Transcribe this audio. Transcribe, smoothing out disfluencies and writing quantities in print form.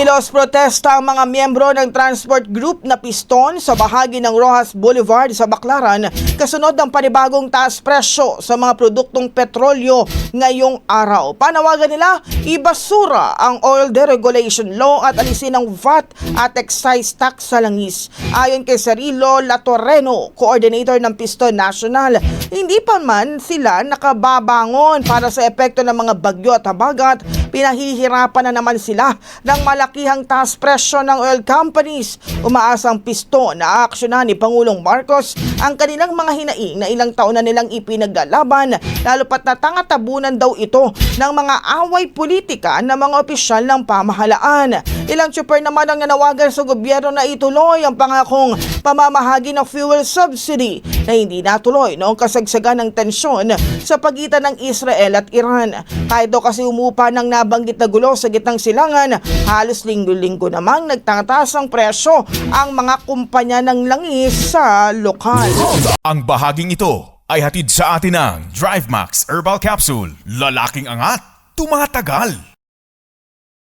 Kumilos protesta ang mga miyembro ng transport group na Piston sa bahagi ng Rojas Boulevard sa Baclaran kasunod ng panibagong taas presyo sa mga produktong petrolyo ngayong araw. Panawagan nila, ibasura ang oil deregulation law at alisin ang VAT at excise tax sa langis. Ayon kay Cirilo Latorreno, coordinator ng Piston National, hindi pa man sila nakababangon para sa epekto ng mga bagyo at habagat. Pinahihirapan na naman sila ng malakihang taas presyo ng oil companies. Umaasang Piston na aaksyonan ni Pangulong Marcos ang kanilang mga hinaing na ilang taon na nilang ipinaglalaban, lalo pat natangatabunan daw ito ng mga away politika ng mga opisyal ng pamahalaan. Ilang tsuper naman ang nanawagan sa gobyerno na ituloy ang pangakong pamamahagi ng fuel subsidy na hindi natuloy noong kasagsagan ng tensyon sa pagitan ng Israel at Iran. Kahit daw kasi umupa ng nabanggit na gulo sa gitnang silangan, halos linggo-linggo namang nagtataas ang presyo ang mga kumpanya ng langis sa lokal. Ang bahaging ito ay hatid sa atin ng DriveMax Herbal Capsule. Lalaking angat, tumatagal.